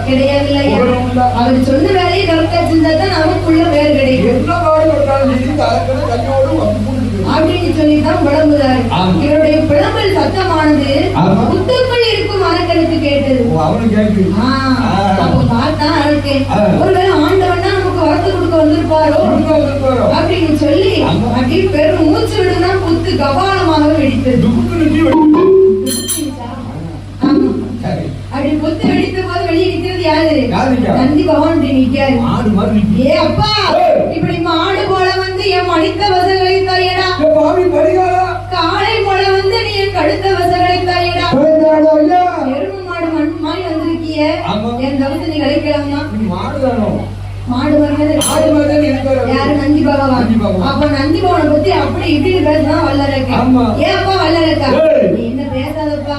கிடையாது. அவர் சொன்ன வேலையை கரெக்டா செஞ்சாதான் நமக்குள்ள வேறு கிடைக்கும் அப்படின்னு சொல்லிதான் புலம்புதாரு. இவருடைய புலம்பல் சத்தமானது புத்துக்குள் இருக்கும் அரக்கனுக்கு கேட்டது. அப்ப பார்த்தா அவருக்கு ஒருவேளை ஆண்டவன் தான் நமக்கு வரத்து கொடுக்க வந்திருப்பாரோ அப்படின்னு சொல்லி அப்படி பெரும் மூச்சு விடுனா புத்து கபாலமாக வெடித்தது. அப்படி புத்து வெடித்த போது வெளியே நிக்கிறது யாரு? நந்தி பகவான் நிக்காரு. ஏ அப்பா, இப்படி மாடு போல வந்து என் மடித்த வசங்களை தாயடா, காளை போல வந்து நீ என் கடுத்த வசங்களை தாயடா, எருமை மாடு மண் மாதிரி வந்திருக்கிய என் தவிர்த்து நீ கிடைக்கலாமா? மாடு யாரு? நந்தி பகவான். அப்ப நந்தி பகவானை பத்தி அப்படி இப்படி பேசுனா வல்லரக்கா. ஏப்பா வல்லரக்கா, நீ என்ன பேசாதப்பா.